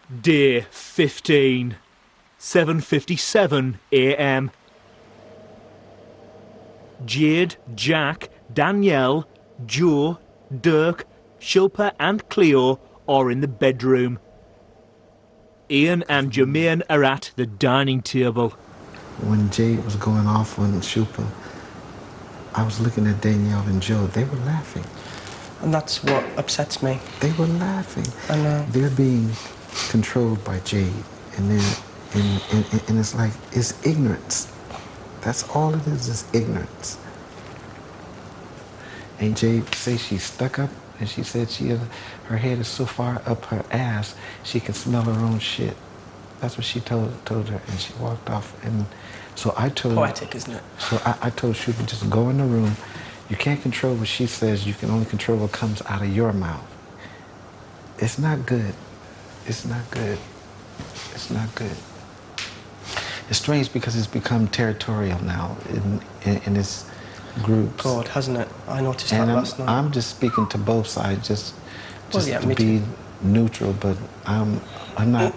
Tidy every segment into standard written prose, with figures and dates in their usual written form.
Day 15, 7:57 a.m. Jade, Jack, Danielle, Joe, Dirk, Shilpa and Cleo are in the bedroom. Ian and Jermaine are at the dining table. When Jade was going off on Shilpa, I was looking at Danielle and Joe. They were laughing. And that's what upsets me. They were laughing. I know. They're being controlled by Jade, and it's like, it's ignorance. That's all it is ignorance. And Jade says she's stuck up, and she said her head is so far up her ass, she can smell her own shit. That's what she told her, and she walked off. And so I told Poetic, isn't it? So I told Shilpa, just go in the room. You can't control what she says. You can only control what comes out of your mouth. It's not good. It's not good. It's not good. It's strange because it's become territorial now in its groups. God, hasn't it? I noticed that last night. I'm just speaking to both sides, just yeah, to be too. neutral, but I'm not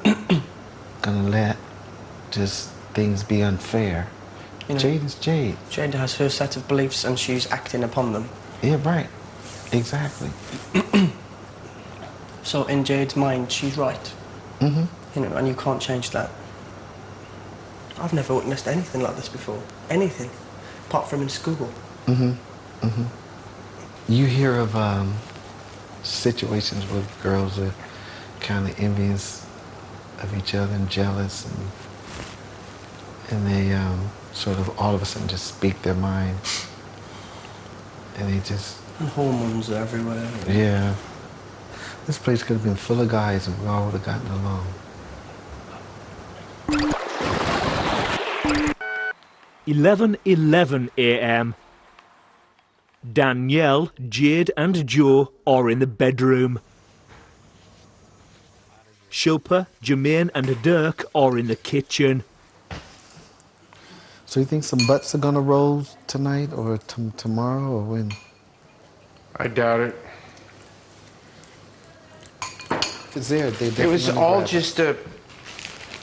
gonna let just things be unfair. You know, Jade is Jade. Jade has her set of beliefs and she's acting upon them. Yeah, right. Exactly. So in Jade's mind, she's right. Mm-hmm. You know, and you can't change that. I've never witnessed anything like this before. Anything. Apart from in school. Mm-hmm. Mm-hmm. You hear of situations where girls are kind of envious of each other and jealous, and they sort of all of a sudden just speak their mind, and they just... And hormones are everywhere. Yeah. This place could have been full of guys and we all would have gotten along. 11:11 a.m. Danielle, Jade and Joe are in the bedroom. Shilpa, Jermaine and Dirk are in the kitchen. So you think some butts are gonna roll tonight or tomorrow or when? I doubt it. If it's there, It was all just a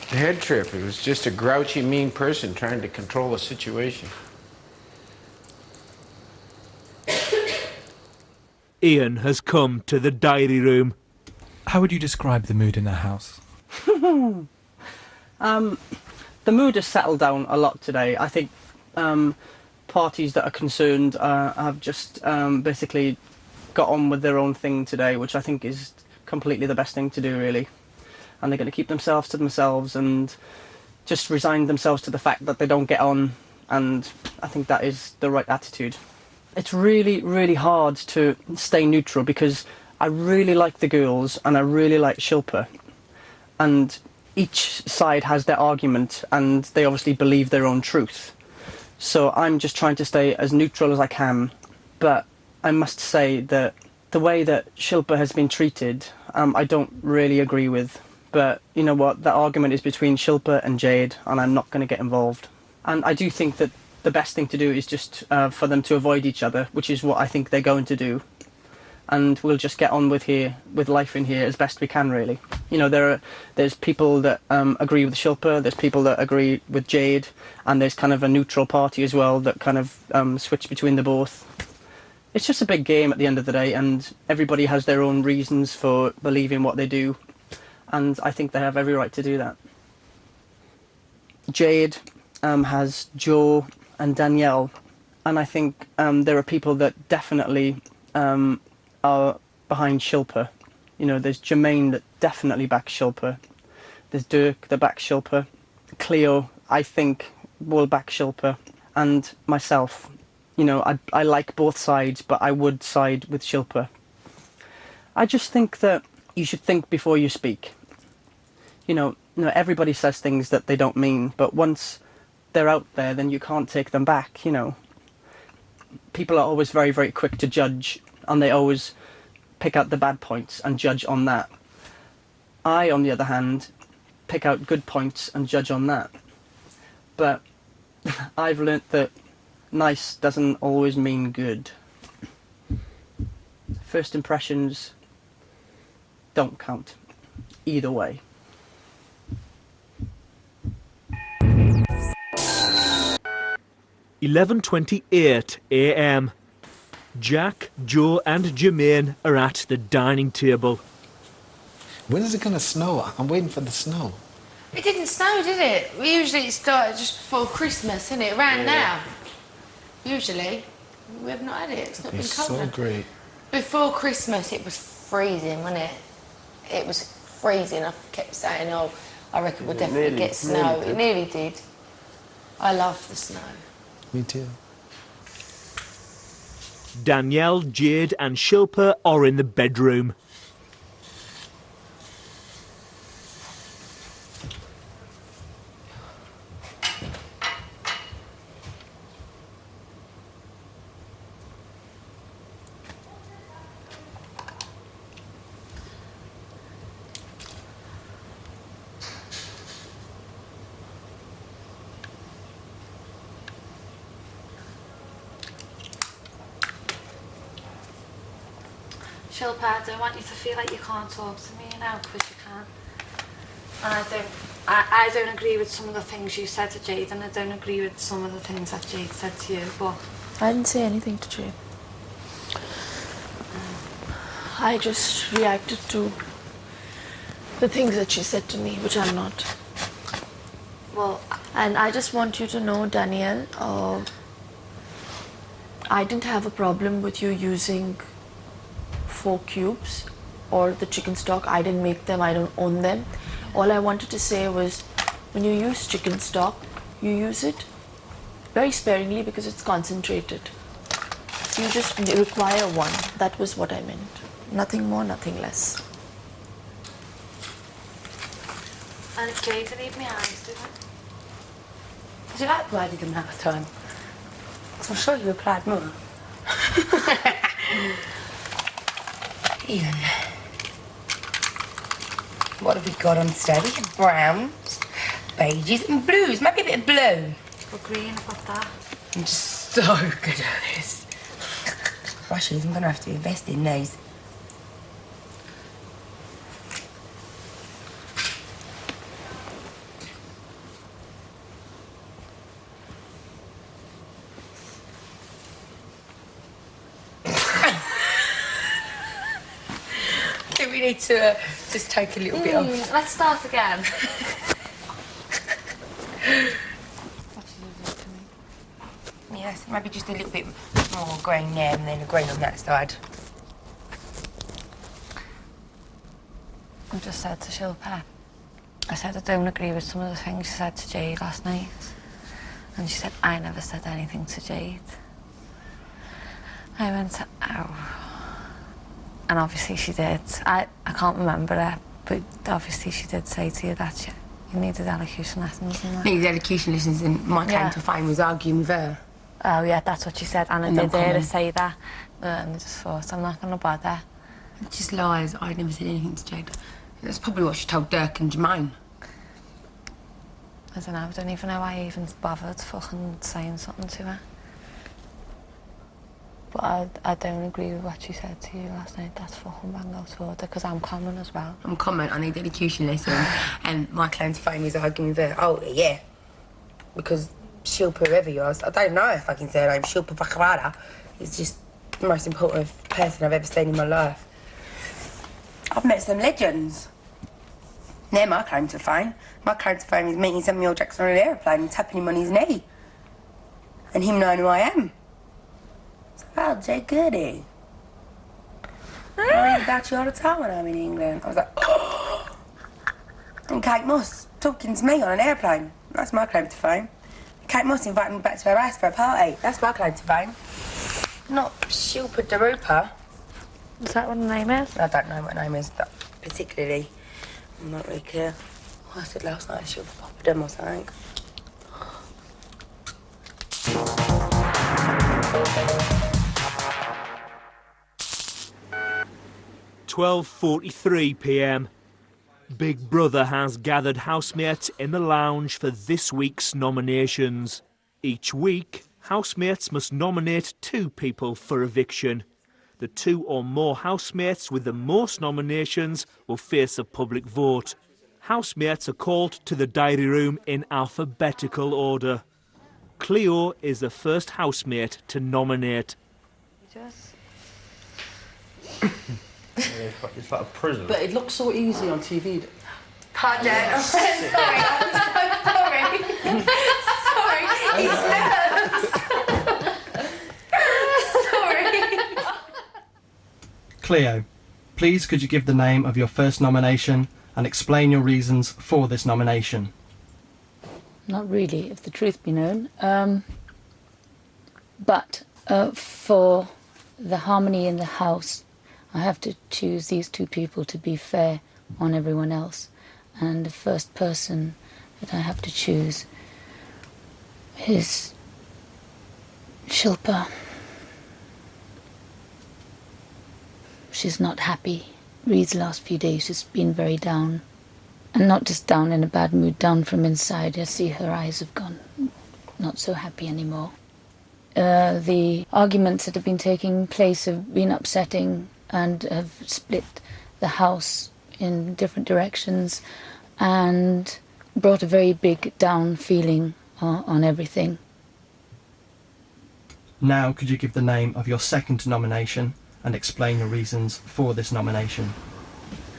head trip. It was just a grouchy, mean person trying to control a situation. Ian has come to the diary room. How would you describe the mood in the house? The mood has settled down a lot today. I think parties that are concerned have just basically got on with their own thing today, which I think is completely the best thing to do, really. And they're going to keep themselves to themselves and just resign themselves to the fact that they don't get on, and I think that is the right attitude. It's really, really hard to stay neutral because I really like the girls and I really like Shilpa, and each side has their argument and they obviously believe their own truth. So I'm just trying to stay as neutral as I can, but I must say that the way that Shilpa has been treated, I don't really agree with. But you know what, the argument is between Shilpa and Jade, and I'm not going to get involved. And I do think that the best thing to do is just for them to avoid each other, which is what I think they're going to do. And we'll just get on with life in here as best we can, really. You know, there's people that agree with Shilpa, there's people that agree with Jade, and there's kind of a neutral party as well that kind of switch between the both. It's just a big game at the end of the day, and everybody has their own reasons for believing what they do, and I think they have every right to do that. Jade has Joe and Danielle, and I think there are people that definitely are behind Shilpa. You know, there's Jermaine that definitely backs Shilpa. There's Dirk that backs Shilpa. Cleo, I think, will back Shilpa. And myself. You know, I like both sides, but I would side with Shilpa. I just think that you should think before you speak. You know, everybody says things that they don't mean, but once they're out there, then you can't take them back, you know. People are always very, very quick to judge, and they always pick out the bad points and judge on that. I, on the other hand, pick out good points and judge on that. But I've learnt that nice doesn't always mean good. First impressions don't count, either way. 11:28 a.m. Jack, Joe and Jermaine are at the dining table. When is it gonna snow? I'm waiting for the snow. It didn't snow, did it? Usually it started just before Christmas, isn't it? Around now. Usually. We have not had it. It's not been It's cold so enough. great. Before Christmas it was freezing, wasn't it? It was freezing. I kept saying, oh, I reckon we'll definitely get snow. It nearly did. I love the snow. Me too. Danielle, Jade and Shilpa are in the bedroom. Shilpa, I don't want you to feel like you can't talk to me now, because you can. And I don't agree with some of the things you said to Jade, and I don't agree with some of the things that Jade said to you, but... I didn't say anything to Jade. I just reacted to the things that she said to me, which I'm not. Well... And I just want you to know, Danielle, I didn't have a problem with you using 4 cubes or the chicken stock. I didn't make them, I don't own them. All I wanted to say was, when you use chicken stock, you use it very sparingly because it's concentrated. So you just require 1. That was what I meant. Nothing more, nothing less. And if Jade didn't even my eyes, did it? Did you like what I did them last time? So I'm sure you replied more. Ian, what have we got on today? We have browns, beiges and blues. Maybe a bit of blue. Or green, about that. I'm just so good at this. Russians, I'm going to have to invest in these. We need to just take a little bit off. Let's start again. Yes, maybe just a little bit more green there and then a green on that side. I just said to Shilpa, I said I don't agree with some of the things she said to Jade last night. And she said, I never said anything to Jade. I went, oh. And obviously she did. I can't remember it, but obviously she did say to you that you needed elocution lessons and that. Needed elocution lessons, and my claim to fame was arguing with her. Oh yeah, that's what she said, and I did hear her say that. And I just thought, I'm not going to bother. It just lies. I never said anything to Jade. That's probably what she told Dirk and Jermaine. I don't know, I don't even know why I even bothered fucking saying something to her. But I don't agree with what she said to you last night. That's fucking bang out of order, because I'm common as well. I'm common, I need elocution lesson. And my claim to fame is arguing with her. Oh, yeah. Because Shilpa, whoever you are, I don't know if I can say her name, Shilpa Bakharada, is just the most important person I've ever seen in my life. I've met some legends. They're my claim to fame. My claim to fame is meeting Samuel Jackson on an aeroplane and tapping him on his knee. And him knowing who I am. Oh, Jay Goody. I read about you all the time when I'm in England. I was like, oh. And Kate Moss talking to me on an airplane. That's my claim to fame. Kate Moss invited me back to her house for a party. That's my claim to fame. Not Shilpa Darupa. Is that what the name is? I don't know what her name is, but particularly. I'm not really clear. What I said last night, Shilpa Papadum or something. 12:43 p.m. Big Brother has gathered housemates in the lounge for this week's nominations. Each week, housemates must nominate 2 people for eviction. The 2 or more housemates with the most nominations will face a public vote. Housemates are called to the diary room in alphabetical order. Cleo is the first housemate to nominate. Just. It's like a prison. But it looks so easy on TV. Pardon. I'm sorry. I'm so sorry. Sorry. He's nervous. Sorry. Cleo, please could you give the name of your first nomination and explain your reasons for this nomination? Not really, if the truth be known. But for the harmony in the house, I have to choose these two people to be fair on everyone else. And the first person that I have to choose is Shilpa. She's not happy. These last few days she's been very down. And not just down in a bad mood, down from inside. I see her eyes have gone not so happy anymore. The arguments that have been taking place have been upsetting and have split the house in different directions and brought a very big down feeling on everything. Now could you give the name of your second nomination and explain your reasons for this nomination?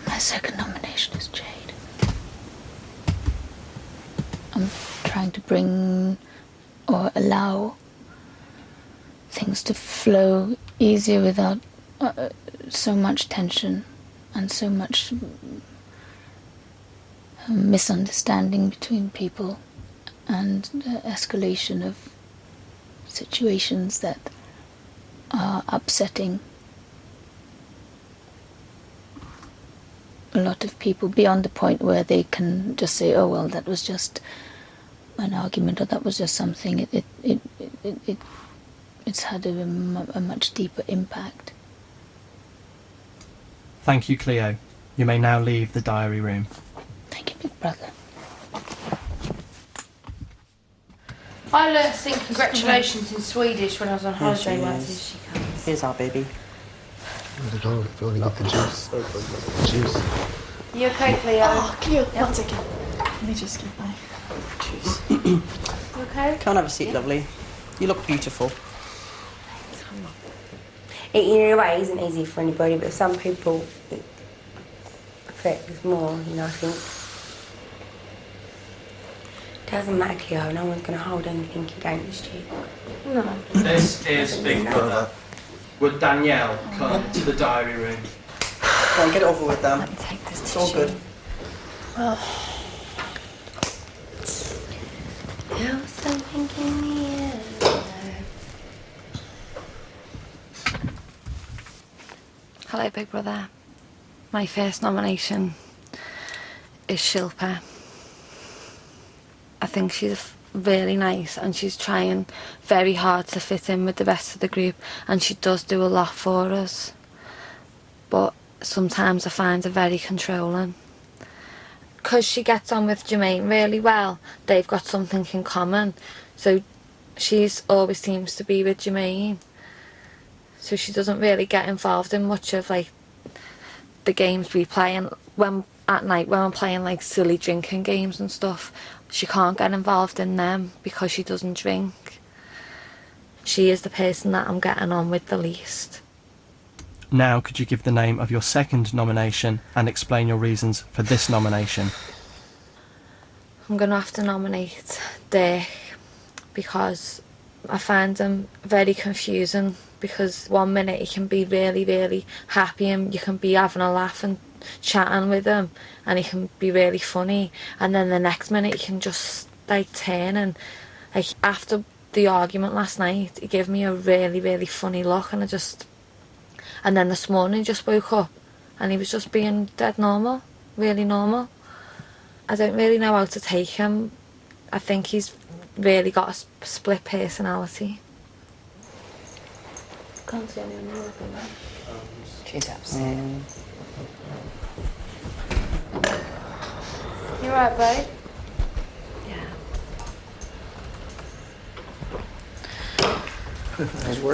My second nomination is Jade. I'm trying to bring or allow things to flow easier without so much tension and so much misunderstanding between people and escalation of situations that are upsetting a lot of people beyond the point where they can just say, oh well, that was just an argument or that was just something. It's had a much deeper impact. Thank you, Cleo. You may now leave the diary room. Thank you, big brother. I learnt to sing congratulations in Swedish when I was on holiday once. Here's our baby. Go and get the juice. Juice. You okay, Cleo? Oh, Cleo, one second. Let me just get my juice. You okay? Can't have a seat, lovely. You look beautiful. Eating in a way isn't easy for anybody, but some people it affects more, you know, I think. Doesn't matter, Cleo, no one's going to hold anything against you. No. This is Big Brother. Would Danielle come to the diary room? Go on, get it over with, Dan. Let me take this It's all good. There's something in the air. Hello, Big Brother. My first nomination is Shilpa. I think she's really nice and she's trying very hard to fit in with the rest of the group, and she does do a lot for us. But sometimes I find her very controlling. Because she gets on with Jermaine really well, they've got something in common. So she's always seems to be with Jermaine. So she doesn't really get involved in much of like the games we play, and when at night when we're playing like silly drinking games and stuff, she can't get involved in them because she doesn't drink. She is the person that I'm getting on with the least. Now could you give the name of your second nomination and explain your reasons for this nomination? I'm going to have to nominate Dirk because I find him very confusing, because one minute he can be really, really happy and you can be having a laugh and chatting with him and he can be really funny, and then the next minute he can just like turn and like after the argument last night he gave me a really, really funny look, and and then this morning he just woke up and he was just being dead normal, really normal. I don't really know how to take him. I think he's really got a split personality. Can't see anyone moving. She's upset. You right, babe? Yeah.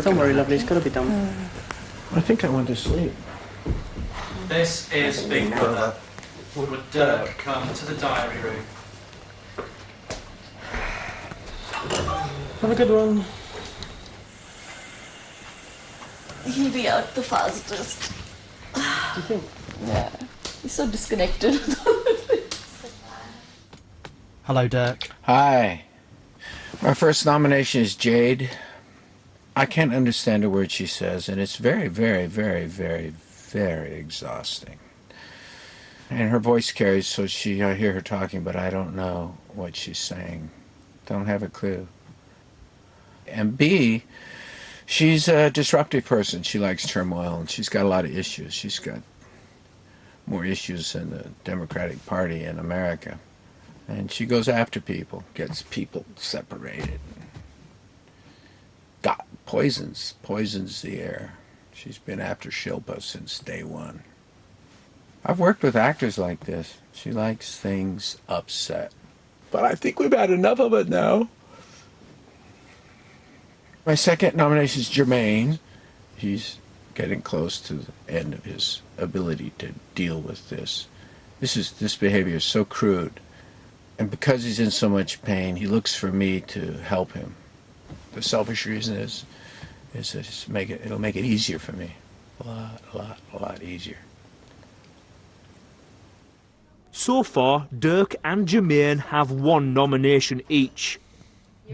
Don't worry, lovely, it's got to be done. I think I went to sleep. This is Big Brother. Would Dirk come to the diary room? Have a good one. He'll be out the fastest. Do you think? Yeah. He's so disconnected. Hello, Dirk. Hi. My first nomination is Jade. I can't understand a word she says, and it's very, very, very, very, very exhausting. And her voice carries, so I hear her talking, but I don't know what she's saying. Don't have a clue. And B, she's a disruptive person. She likes turmoil, and she's got a lot of issues. She's got more issues than the Democratic Party in America. And she goes after people, gets people separated. Poisons the air. She's been after Shilpa since day one. I've worked with actors like this. She likes things upset. But I think we've had enough of it now. My second nomination is Jermaine. He's getting close to the end of his ability to deal with this. This behavior is so crude. And because he's in so much pain, he looks for me to help him. The selfish reason is it'll make it easier for me. A lot easier. So far, Dirk and Jermaine have 1 nomination each.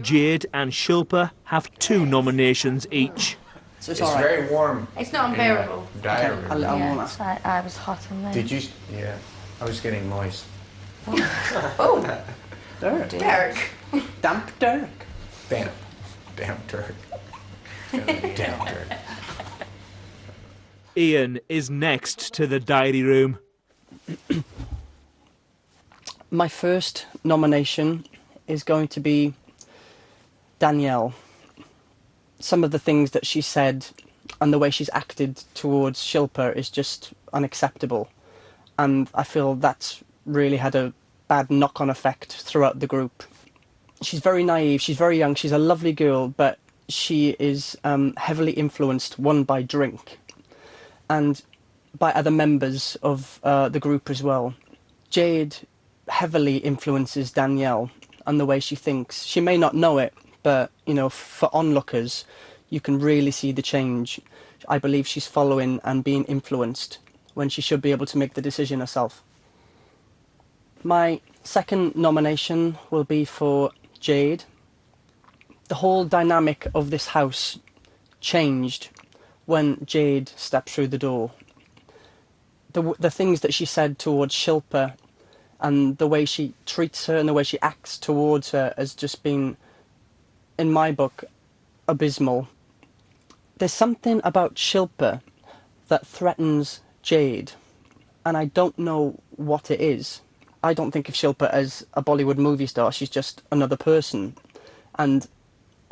Jade and Shilpa have 2 nominations each. So it's It's all right. very warm. It's not unbearable. Diary. I'll warm up. Yeah, I was hot on there. Did you? Yeah. I was getting moist. Oh, Dirk. Derek. Damp Dirk. Damn Dirk. Damn Dirk. Ian is next to the diary room. My first nomination is going to be Danielle. Some of the things that she said and the way she's acted towards Shilpa is just unacceptable. And I feel that's really had a bad knock-on effect throughout the group. She's very naive, she's very young, she's a lovely girl, but she is heavily influenced, one, by drink, and by other members of the group as well. Jade heavily influences Danielle and the way she thinks. She may not know it, but, you know, for onlookers, you can really see the change. I believe she's following and being influenced when she should be able to make the decision herself. My second nomination will be for Jade. The whole dynamic of this house changed when Jade stepped through the door. The things that she said towards Shilpa and the way she treats her and the way she acts towards her has just been, in my book, abysmal. There's something about Shilpa that threatens Jade, and I don't know what it is. I don't think of Shilpa as a Bollywood movie star, she's just another person. And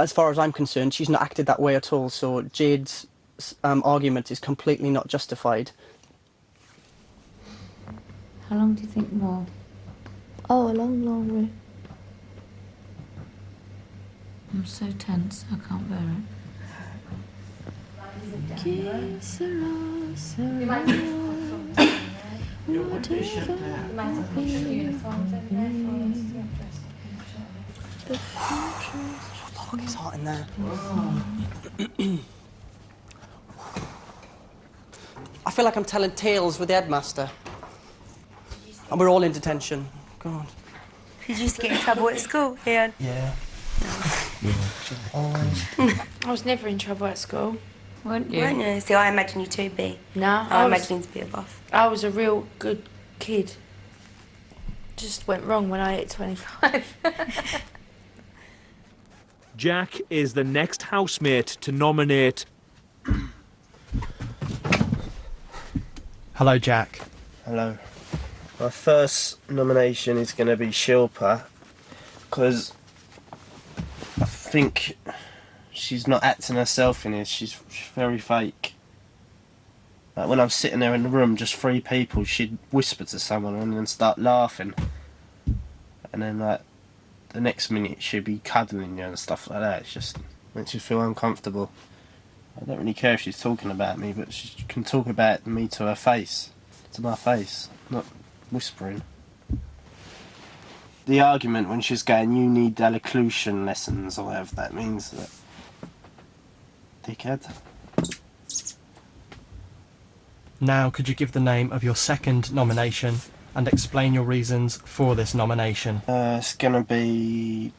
as far as I'm concerned, she's not acted that way at all, so Jade's argument is completely not justified. How long do you think more? Oh, a long, long way. I'm so tense, I can't bear it. Fuck, it's hot in there. I feel like I'm telling tales with the headmaster. And we're all in detention. God. Did you used to get in trouble at school, Ian? Yeah. I was never in trouble at school. Weren't you? Weren't you? See, I imagine you to be. No, I imagine you to be a boss. I was a real good kid. Just went wrong when I hit 25. Jack is the next housemate to nominate. Hello, Jack. Hello. My first nomination is going to be Shilpa, because I think she's not acting herself in here. She's very fake. Like when I'm sitting there in the room, just 3 people, she'd whisper to someone and then start laughing. And then like the next minute she'd be cuddling you and stuff like that. It just makes you feel uncomfortable. I don't really care if she's talking about me, but she can talk about me to her face, to my face, not whispering. the argument when she was going, you need elocution lessons, or whatever that means. That dickhead. Now, could you give the name of your second nomination and explain your reasons for this nomination? It's gonna be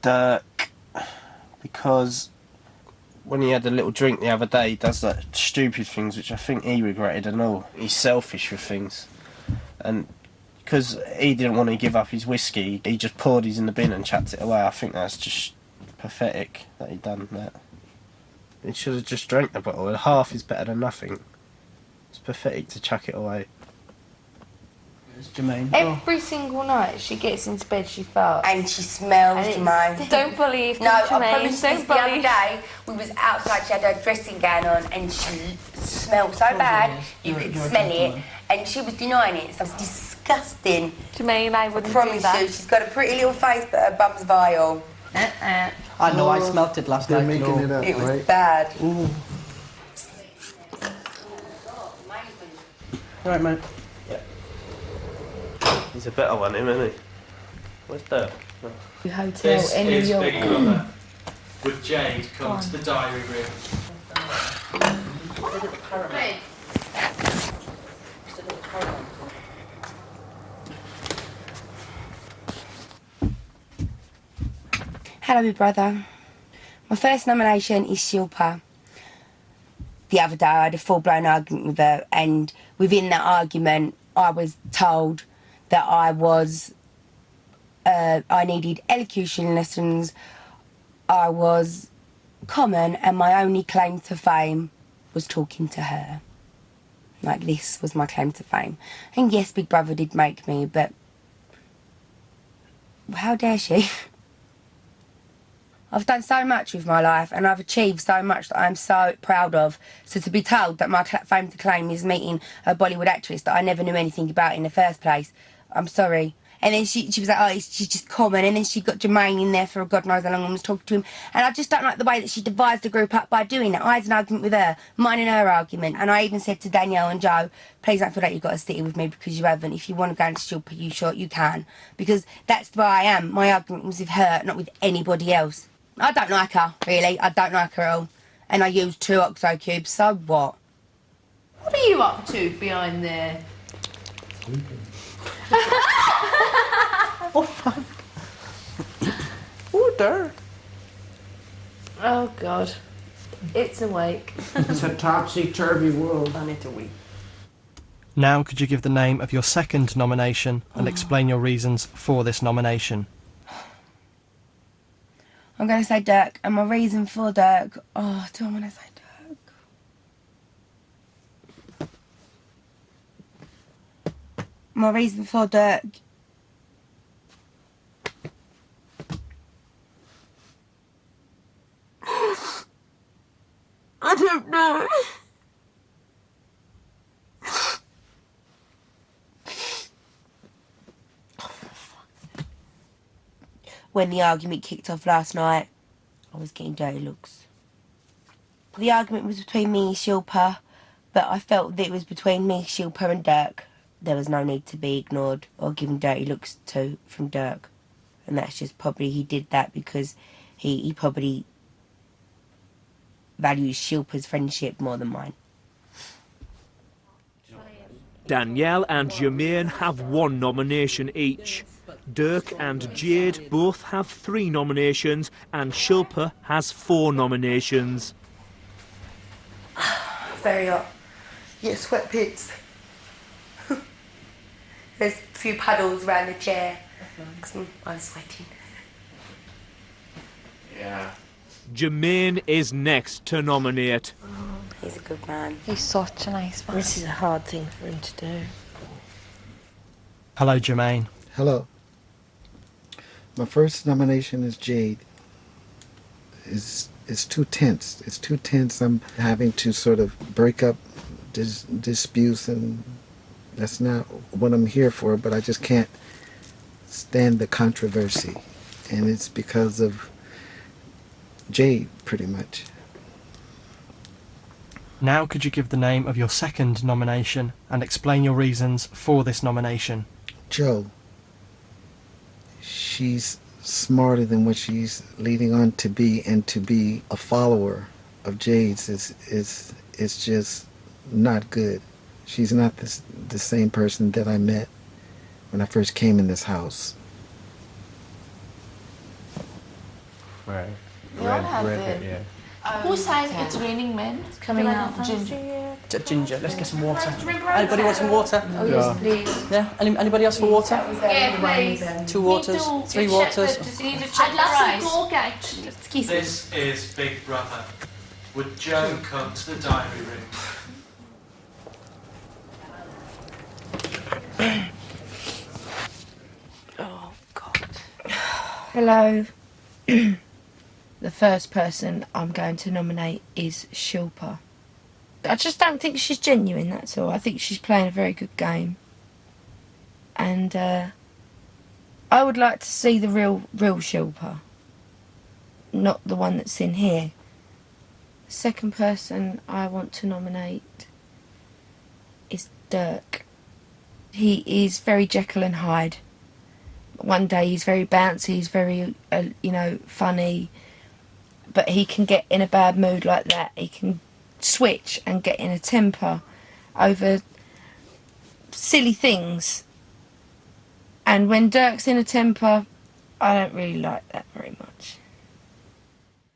Dirk, because when he had a little drink the other day, he does like stupid things which I think he regretted and all. He's selfish with things, and because he didn't want to give up his whiskey, he just poured his in the bin and chucked it away. I think that's just pathetic that he done that. He should have just drank the bottle. Half is better than nothing. It's pathetic to chuck it away. Jermaine. Every single night she gets into bed, she farts. And she smells, Jermaine. Don't believe No, them, I Jermaine. promise you, the other day we was outside, she had her dressing gown on and she smelled so bad, you could smell it, and she was denying it. So it was disgusting. Jermaine, I wouldn't promise do that. you, she's got a pretty little face, but her bum's vile. I know, I smelt it last night. They're making it up, It was right? bad. Ooh. Right, mate. He's a better one, isn't he? Where's Dirk? The hotel in New York. Big Brother with Jade come to the diary room. Hello, Big Brother. My first nomination is Shilpa. The other day I had a full-blown argument with her, and within that argument I was told that I needed elocution lessons, I was common, and my only claim to fame was talking to her. Like, this was my claim to fame. And yes, Big Brother did make me, but how dare she? I've done so much with my life and I've achieved so much that I'm so proud of. So to be told that my fame to claim is meeting a Bollywood actress that I never knew anything about in the first place, I'm sorry. And then she was like, oh, she's just common. And then she got Jermaine in there for God knows how long and was talking to him. And I just don't like the way that she divides the group up by doing that. I had an argument with her, mine and her argument. And I even said to Danielle and Joe, please don't feel like you've got to sit here with me because you haven't. If you want to go into Shilpa, you can. Because that's where I am. My argument was with her, not with anybody else. I don't like her, really. I don't like her at all. And I used 2 OXO cubes, so what? What are you up to behind there? Oh, fuck. Oh, there. Oh, God. It's awake. It's a topsy-turvy world. I need to wee. Now, could you give the name of your second nomination and explain your reasons for this nomination? I'm going to say Dirk. And my reason for Dirk... Oh, do I want to say Dirk? My reason for Dirk... I don't know. When the argument kicked off last night, I was getting dirty looks. The argument was between me and Shilpa, but I felt that it was between me, Shilpa and Dirk. There was no need to be ignored or given dirty looks to from Dirk. And that's just probably, he did that because he probably values Shilpa's friendship more than mine. Danielle and Jermaine have 1 nomination each. Dirk and Jade both have 3 nominations and Shilpa has 4 nominations. Very hot. You get sweat pits. There's a few puddles around the chair. I'm sweating. Yeah. Jermaine is next to nominate. He's a good man. He's such a nice man. This is a hard thing for him to do. Hello, Jermaine. Hello. My first nomination is Jade. It's too tense. It's too tense. I'm having to sort of break up disputes, and that's not what I'm here for, but I just can't stand the controversy. And it's because of Jade, pretty much. Now, could you give the name of your second nomination and explain your reasons for this nomination? Joe. she's smarter than what she's leading on to be, and to be a follower of Jade's is just not good. She's not the same person that I met when I first came in this house. Right. We all have it. Yeah. Who's saying it's raining men? It's coming out. Ginger. Ginger, let's get some water. Anybody want some water? Oh, yes, please. Yeah? Anybody else for water? Yeah, please. 2 waters? 3 waters? I'd love some Coke, actually. Excuse me. This is Big Brother. Would Joe come to the diary room? Oh, God. Hello. The first person I'm going to nominate is Shilpa. I just don't think she's genuine, that's all. I think she's playing a very good game. And I would like to see the real Shilpa. Not the one that's in here. The second person I want to nominate is Dirk. He is very Jekyll and Hyde. One day he's very bouncy, he's very, funny. But he can get in a bad mood like that. He can switch and get in a temper over silly things. And when Dirk's in a temper, I don't really like that very much.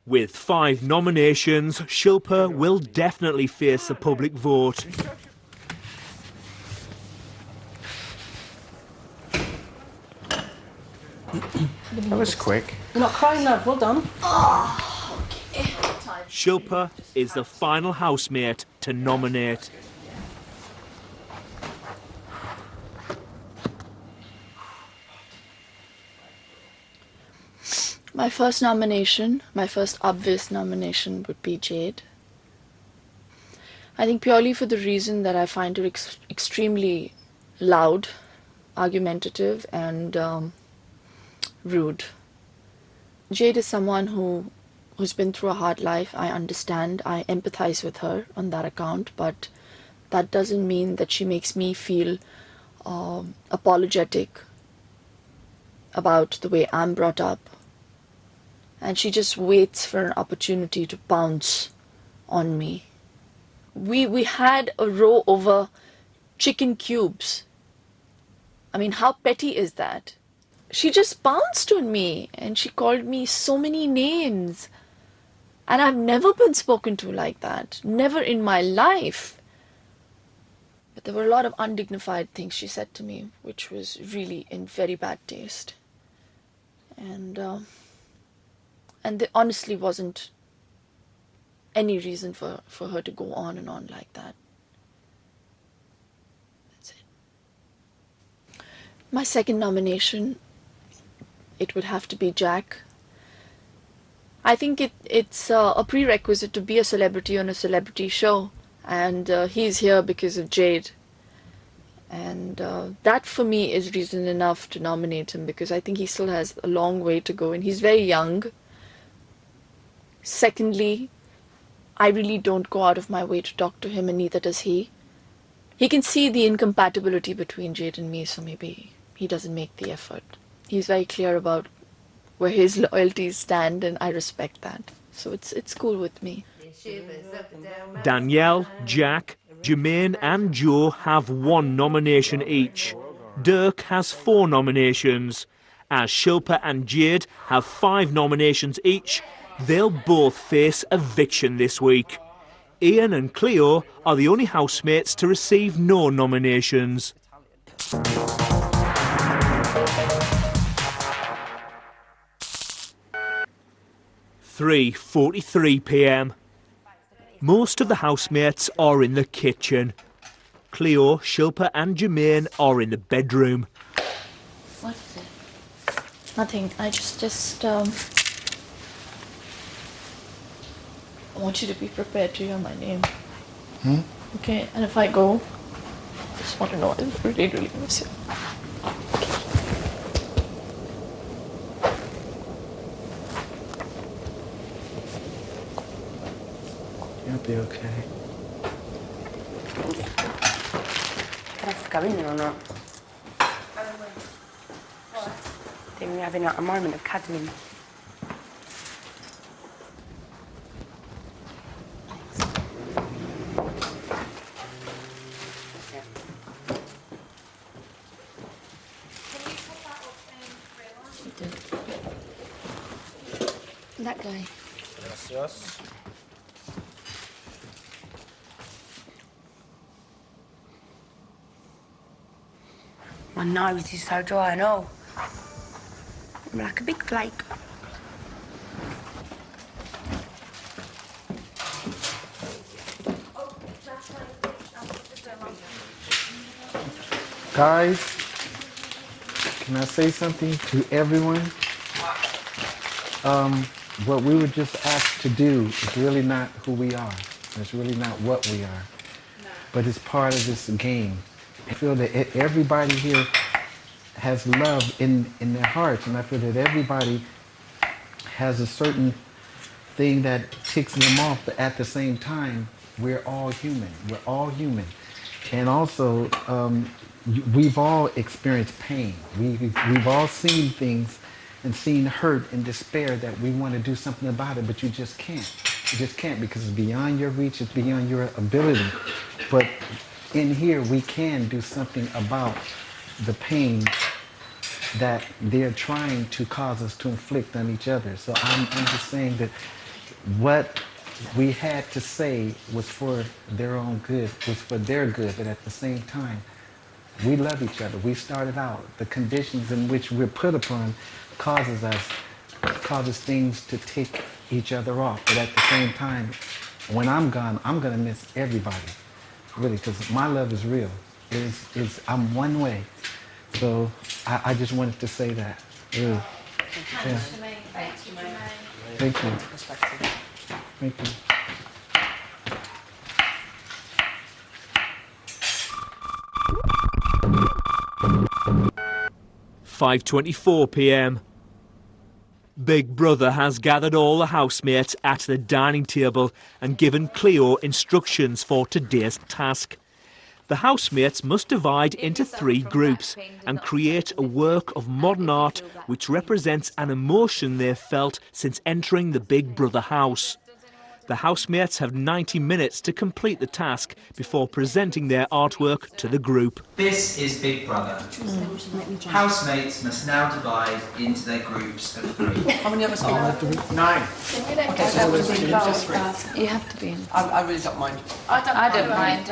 With 5 nominations, Shilpa will definitely face a public vote. That was quick. You're not crying, love. Well done. Shilpa is the final housemate to nominate. My first nomination, my first obvious nomination would be Jade. I think purely for the reason that I find her extremely loud, argumentative, and rude. Jade is someone who's been through a hard life. I understand, I empathize with her on that account, but that doesn't mean that she makes me feel apologetic about the way I'm brought up. And she just waits for an opportunity to pounce on me. We had a row over chicken cubes. I mean, how petty is that? She just pounced on me and she called me so many names. And I've never been spoken to like that. Never in my life. But there were a lot of undignified things she said to me, which was really in very bad taste. And there honestly wasn't any reason for her to go on and on like that. That's it. My second nomination, it would have to be Jack. I think it's a prerequisite to be a celebrity on a celebrity show. And he's here because of Jade. And that for me is reason enough to nominate him, because I think he still has a long way to go and he's very young. Secondly, I really don't go out of my way to talk to him, and neither does he. He can see the incompatibility between Jade and me, so maybe he doesn't make the effort. He's very clear about where his loyalties stand, and I respect that. So it's cool with me. Danielle, Jack, Jermaine and Joe have 1 nomination each. Dirk has 4 nominations. As Shilpa and Jade have 5 nominations each, they'll both face eviction this week. Ian and Cleo are the only housemates to receive no nominations. 3:43 p.m. Most of the housemates are in the kitchen. Cleo, Shilpa and Jermaine are in the bedroom. What is it? Nothing. I just I want you to be prepared to hear my name. Okay, and if I go, I just want to know I really, really miss you. You'll be okay. Can I come in there or not? Then we're having like a moment of cuddling. That guy. Gracias. My nose is so dry and all. I'm like a big flake. Guys, can I say something to everyone? What we were just asked to do is really not who we are. It's really not what we are. But it's part of this game. I feel that everybody here has love in their hearts, and I feel that everybody has a certain thing that ticks them off, but at the same time, we're all human. We're all human. And also, we've all experienced pain. We've all seen things and seen hurt and despair that we want to do something about it, but you just can't. You just can't, because it's beyond your reach, it's beyond your ability. But in here, we can do something about the pain that they're trying to cause us to inflict on each other. So I'm just saying that what we had to say was for their own good, was for their good, but at the same time, we love each other. We started out. The conditions in which we're put upon causes things to tick each other off. But at the same time, when I'm gone, I'm gonna miss everybody, really, because my love is real. I'm one way. So I just wanted to say that. Really. Yeah. Thank you. Thank you. 5:24 p.m. Big Brother has gathered all the housemates at the dining table and given Cleo instructions for today's task. The housemates must divide into 3 groups and create a work of modern art which represents an emotion they've felt since entering the Big Brother house. The housemates have 90 minutes to complete the task before presenting their artwork to the group. This is Big Brother. Housemates must now divide into their groups of 3. How many of us are there? 9. Okay, so just 3. You have to be in. I really don't mind. I don't mind.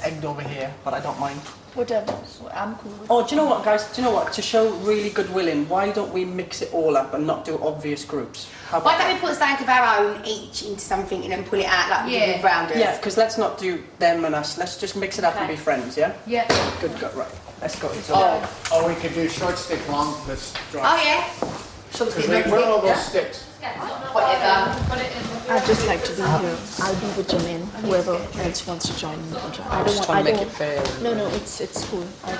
Egged over here, but I don't mind. Whatever. I'm cool. Oh, do you know what, guys? Do you know what? To show really good willing, why don't we mix it all up and not do obvious groups? Why don't we put something of our own each into something and then pull it out like we do with rounders? Yeah, because let's not do them and us. Let's just mix it up and be friends, yeah? Yeah. Good, go, right. Let's go. Oh, we could do short stick, long. Let's draw. Oh, yeah. Where are all those sticks? I'd just like to be here. I'll be with Jermaine. Whoever else wants to join me. I don't want. to make it fair. No, it's cool. I We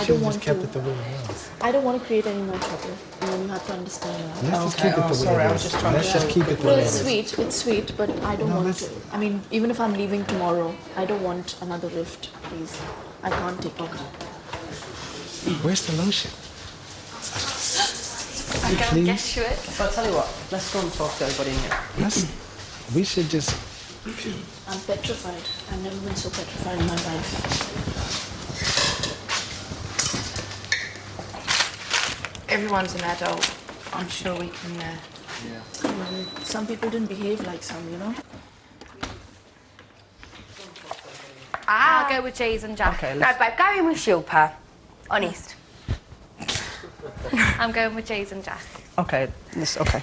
should have just kept it the way it was. I don't want to create any more trouble. And then you have to understand that. Let's just keep it the way it is. I was just trying Let's to just show. keep it the Well, way it it's is. sweet. It's sweet, but I don't want to. I mean, even if I'm leaving tomorrow, I don't want another rift. Please, I can't take it. Where's the lotion? I can't Please? get to it. So I'll tell you what, let's go and talk to everybody in here. We should just... I'm petrified. I've never been so petrified in my life. Everyone's an adult. I'm sure we can... Some people didn't behave like some, you know? I'll go with Jays and Jack. Okay, No, babe, go in with Shilpa. Honest. I'm going with Jays and Jack. Okay, okay.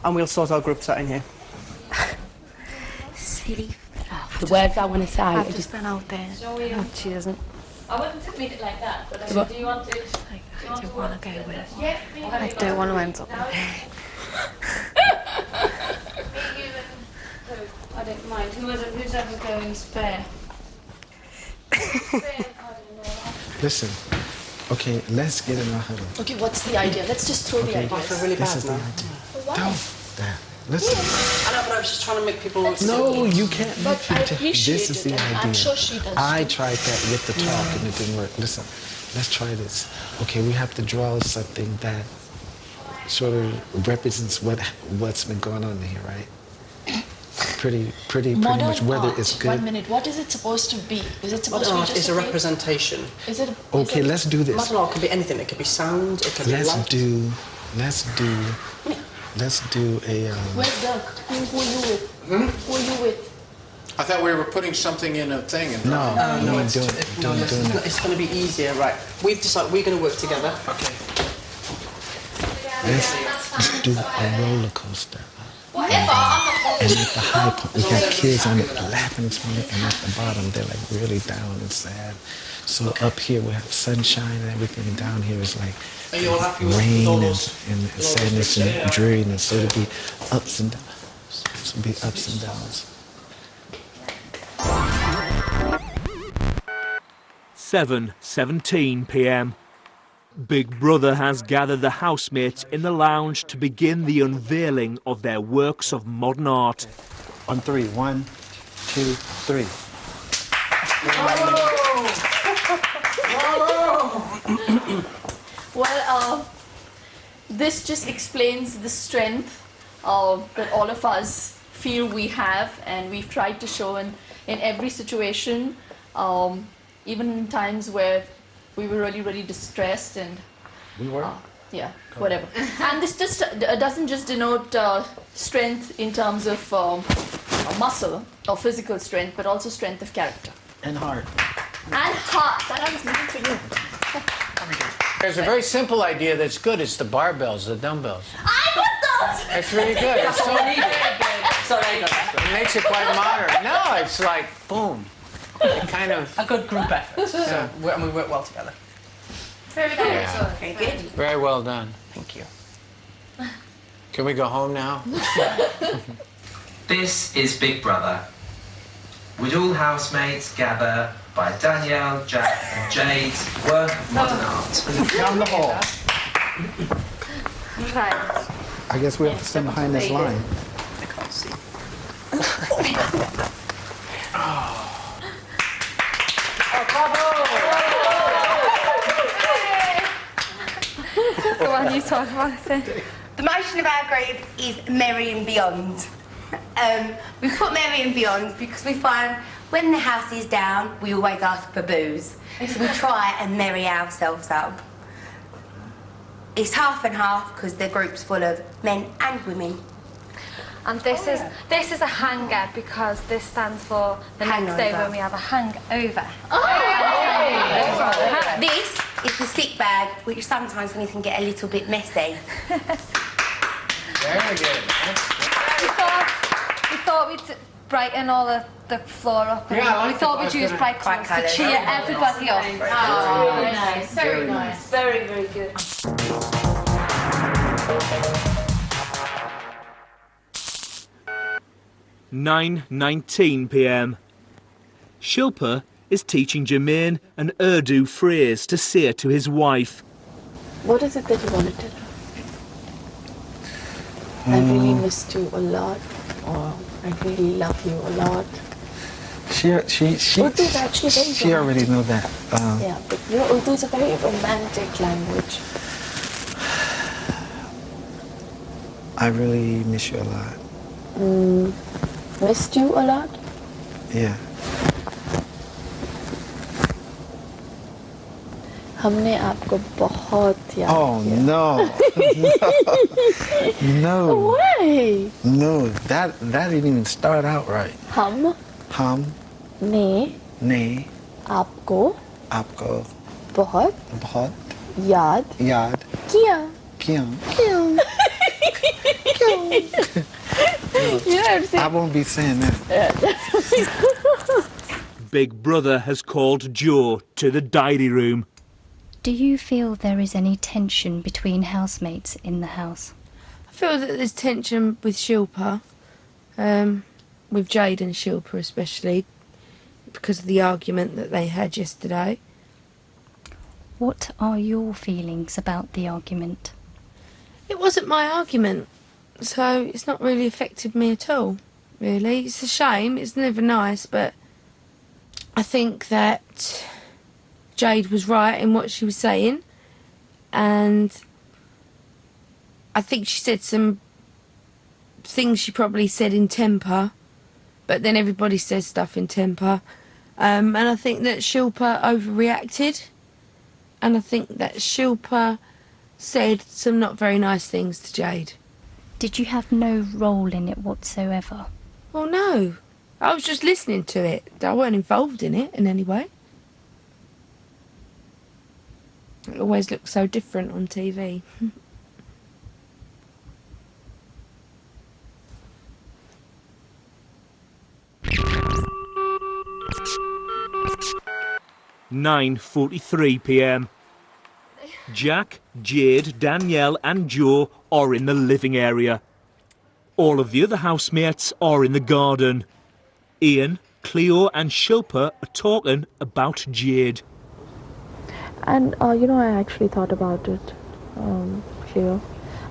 And we'll sort our groups out in here. Silly. The words I want to say are I've just... just been out there. Oh, she doesn't. I wouldn't mean it like that, but What? do you want to? I don't want to go with... I don't want to end up. I don't mind. Who's ever going spare? Listen. Okay, let's get in our huddle. Okay, what's the idea? Let's just throw the ideas. I feel really This bad is the now. idea. Why? Don't. Listen. I know, but I was just trying to make people... No, you can't But make I it. appreciate This is the it, and idea. I'm sure she does I too. tried that with the talk and it didn't work. Listen, let's try this. Okay, we have to draw something that sort of represents what's been going on here, right? Pretty Modern much, whether art. it's good. 1 minute. What is it supposed to be? Is it supposed Modern to be art just is a painting? representation. Is it? Okay, let's do this. Modern art can be anything. It could be sound. It could be Let's light. do a. Where's Doug? Who are you with? Who are you with? I thought we were putting something in a thing and No, No, we it's, doing it, no, it's going to be easier, right? We've decided we're going to work together. Okay. Let's do a roller coaster. Whatever, I'm not And at the high point, we got kids on it laughing and smiling, and at the bottom, they're like really down and sad. So up here we have sunshine and everything, and down here is like Are you all happy with rain all and those? sadness and dreariness. So it'll be ups and downs. So it'll be ups and downs. 7:17 p.m. Big Brother has gathered the housemates in the lounge to begin the unveiling of their works of modern art. On three. 1, 2, 3. Well, this just explains the strength that all of us feel we have, and we've tried to show in every situation, even in times where we were really, really distressed and We were. yeah, whatever. And this just doesn't just denote strength in terms of muscle or physical strength, but also strength of character. And heart. And heart. That I was meaning for you. There's a very simple idea that's good. It's the barbells, the dumbbells. I got those! It's really good. It's so neat. Sorry, I got that. It makes it quite modern. No, it's like, boom. It kind of... A good group effort. So, and we work well together. Very good. Yeah. Very good. Very well done. Thank you. Can we go home now? This is Big Brother. Would all housemates gather by Danielle, Jack and Jade's work of modern art? Down the hall. Right. I guess we have to stand behind this line. I can't see. Go on, you talk about it. The motion of our group is Merry and Beyond. We put Merry and Beyond because we find when the house is down, we always ask for booze. So we try and merry ourselves up. It's half and half because the group's full of men and women. And this is a hanger because this stands for the next day Hangover. when we have a hangover. This is the sick bag, which sometimes when it can get a little bit messy. Very good. We thought we'd brighten all the floor up. And Yeah, I like we thought the- we'd use bright colours to colours. cheer everybody up. Oh, very nice. Very nice. Very, very good. Nine 19 p.m. Shilpa is teaching Jermaine an Urdu phrase to say to his wife. What is it that you want to tell her? I really missed you a lot, or I really love you a lot. Urdu is actually very She already romantic. know that. Yeah, but Urdu is a very romantic language. I really miss you a lot. Missed you a lot? Yeah. हमने आपको बहुत याद Oh किया. no. No. Why? No, that didn't even start out right. हम ने ने आपको आपको बहुत बहुत याद याद किया. क्यों? क्यों? You know what I'm saying? I won't be saying that. Big Brother has called Joe to the diary room. Do you feel there is any tension between housemates in the house? I feel that there's tension with Shilpa, with Jade and Shilpa especially, because of the argument that they had yesterday. What are your feelings about the argument? It wasn't my argument, so it's not really affected me at all, really. It's a shame, it's never nice, but I think that Jade was right in what she was saying, and I think she said some things she probably said in temper, but then everybody says stuff in temper. And I think that Shilpa overreacted, and I think that Shilpa said some not very nice things to Jade. Did you have no role in it whatsoever? Well, no. I was just listening to it. I weren't involved in it in any way. It always looks so different on TV. 9:43 p.m. Jack, Jade, Danielle and Joe are in the living area. All of the other housemates are in the garden. Ian, Cleo and Shilpa are talking about Jade. And, you know, I actually thought about it, Cleo.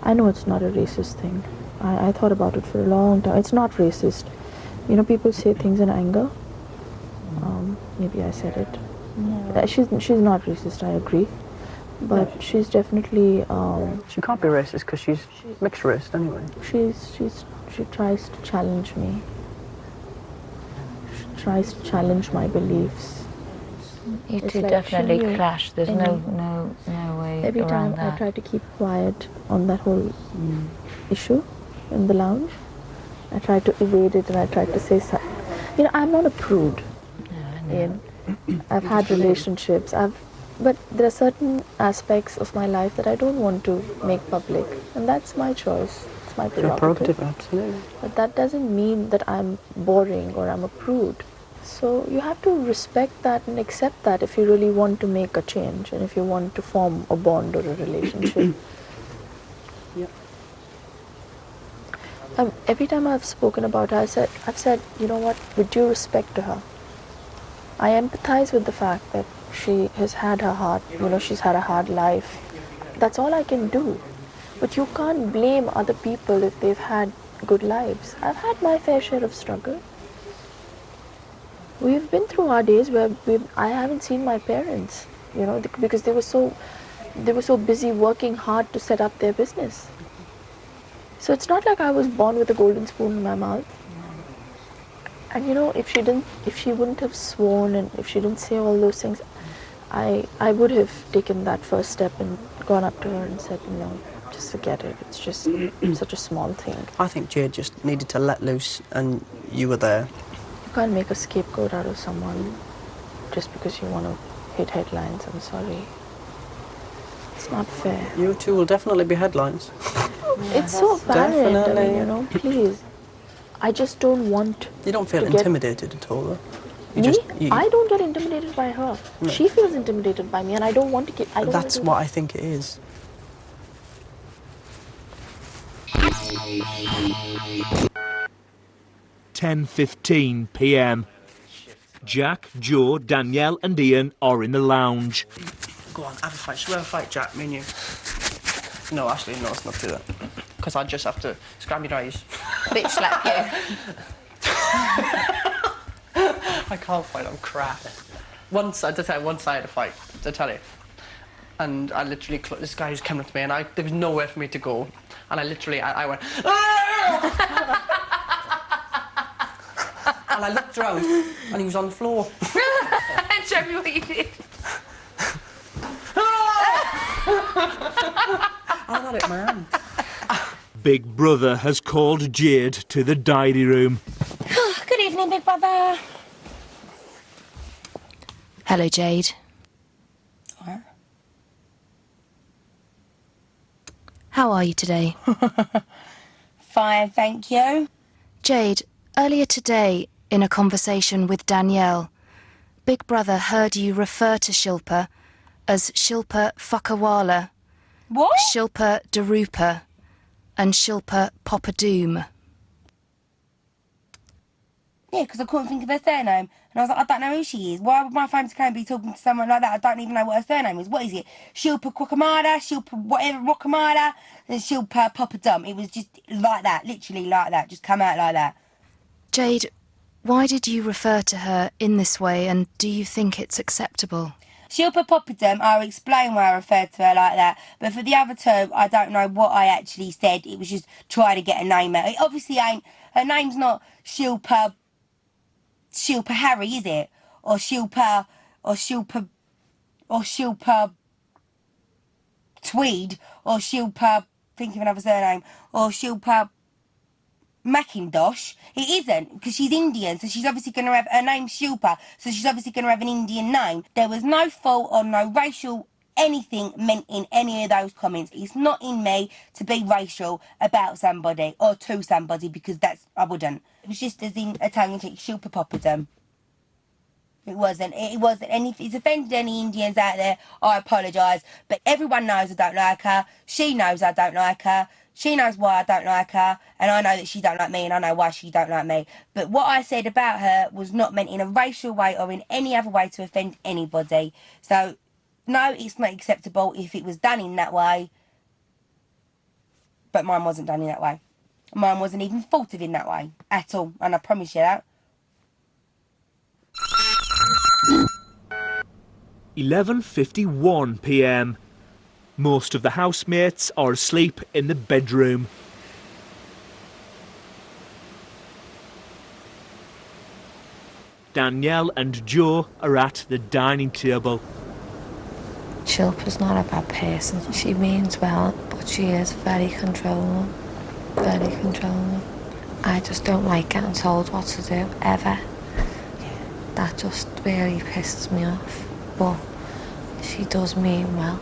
I know it's not a racist thing. I thought about it for a long time. It's not racist. You know, people say things in anger. Maybe I said it. No. She's not racist, I agree. But she's definitely... she can't be racist because she's mixed race anyway. She tries to challenge me. She tries to challenge my beliefs. You It's two like definitely she knew clash. There's any- no way Every around time that. I try to keep quiet on that whole issue in the lounge, I try to evade it and I try to say something. You know, I'm not a prude. Ian. I've had relationships. But there are certain aspects of my life that I don't want to make public, and that's my choice. It's my prerogative. Absolutely. But that doesn't mean that I'm boring or I'm a prude. So you have to respect that and accept that if you really want to make a change and if you want to form a bond or a relationship. Yep. Every time I've spoken about her, I've said, you know what, with due respect to her, I empathize with the fact that she has had her hard, you know, she's had a hard life. That's all I can do. But you can't blame other people if they've had good lives. I've had my fair share of struggle. We've been through our days where I haven't seen my parents, you know, because they were so busy working hard to set up their business. So it's not like I was born with a golden spoon in my mouth. And you know, if she wouldn't have sworn and if she didn't say all those things, I would have taken that first step and gone up to her and said, you know, just forget it. It's just such a small thing. I think Jade just needed to let loose and you were there. You can't make a scapegoat out of someone just because you want to hit headlines. I'm sorry. It's not fair. You two will definitely be headlines. It's so valid. I Definitely. mean, you know, please. I just don't want. You don't feel to get- intimidated at all, though. Me? I don't get intimidated by her. No. She feels intimidated by me, and I don't want to get. I don't want That's to do what that. I think it is. (10:15 p.m. Jack, Joe, Danielle and Ian are in the lounge. Go on, have a fight. Should we have a fight, Jack? Me and you. No, actually, no, let's not do that. Because I just have to scram your eyes. Bitch slap you. I can't fight, I'm crap. Once I had a fight, I tell you. And I literally, this guy just came up to me and there was nowhere for me to go. And I literally, I went, "Ah!" And I looked around and he was on the floor. Show me what you did. I had it in my hand. Big Brother has called Jade to the diary room. Good evening, Big Brother. Hello, Jade. What? How are you today? Fine, thank you. Jade, earlier today, in a conversation with Danielle, Big Brother heard you refer to Shilpa as Shilpa Fuckawala, What? Shilpa Darupa, and Shilpa Popadoom. Yeah, because I couldn't think of her surname. And I was like, I don't know who she is. Why would my famous clan be talking to someone like that? I don't even know what her surname is. What is it? Shilpa Quackamada, Shilpa whatever, Rockamada, and Shilpa Popadum. It was just like that, literally like that, just come out like that. Jade, why did you refer to her in this way, and do you think it's acceptable? Shilpa Popperdam, I'll explain why I referred to her like that. But for the other two, I don't know what I actually said. It was just trying to get a name out. It obviously ain't. Her name's not Shilpa Harry, is it? Or Shilpa Tweed, or Shilpa, think of another surname, or Shilpa Macintosh. It isn't, because she's Indian, so she's obviously going to have, her name's Shilpa, so she's obviously going to have an Indian name. There was no fault or no racial anything meant in any of those comments. It's not in me to be racial about somebody or to somebody, because that's, I wouldn't. It was just as in a tongue-in-cheek, Shilpa Popperdam. It wasn't. And if it's offended any Indians out there, I apologise. But everyone knows I don't like her. She knows I don't like her. She knows why I don't like her. And I know that she don't like me, and I know why she don't like me. But what I said about her was not meant in a racial way or in any other way to offend anybody. So, no, it's not acceptable if it was done in that way. But mine wasn't done in that way. Mine wasn't even thought of in that way at all. And I promise you that. 11:51 p.m. Most of the housemates are asleep in the bedroom. Danielle and Joe are at the dining table. Shilpa's not a bad person. She means well, but she is very controlling. Very controlling. I just don't like getting told what to do, ever. That just really pisses me off. But she does mean well.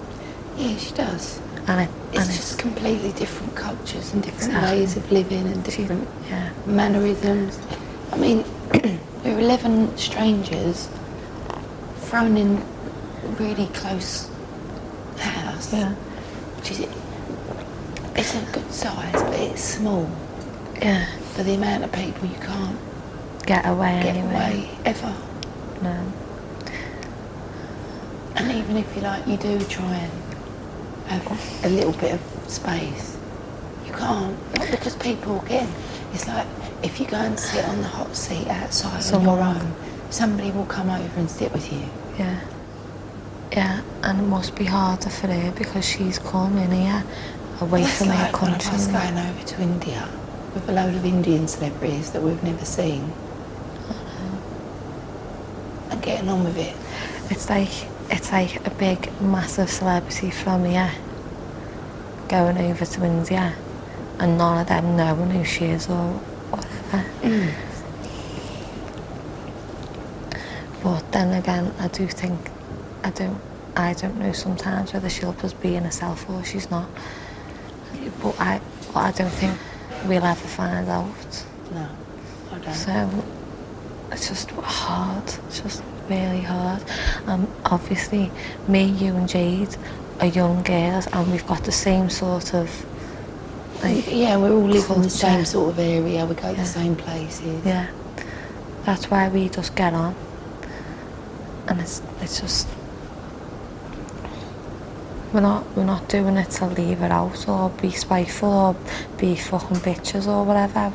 Yeah, she does. And it's just completely different cultures and different ways of living and different mannerisms. I mean, we're 11 strangers thrown in a really close house. Yeah. Which is, it's a good size, but it's small. Yeah. For the amount of people, you can't get away anyway, ever. No. And even if you do try and have a little bit of space, you can't. Not because people again. It's like if you go and sit on the hot seat outside on your own, somebody will come over and sit with you. Yeah. Yeah, and it must be harder for her because she's come in here away from her country. One of us going over to India with a load of Indian celebrities that we've never seen. And getting on with it. It's like a big, massive celebrity from here going over to India and none of them knowing who she is or whatever. But then again, I don't know sometimes whether Shilpa's being herself or she's not. But I don't think we'll ever find out. No, I don't. So it's just hard. It's just really hard. Obviously, me, you and Jade are young girls and we've got the same sort of yeah, we're all living in the same culture. sort of area, we go to the same places. Yeah. That's why we just get on. And it's just we're not doing it to leave it out or be spiteful or be fucking bitches or whatever.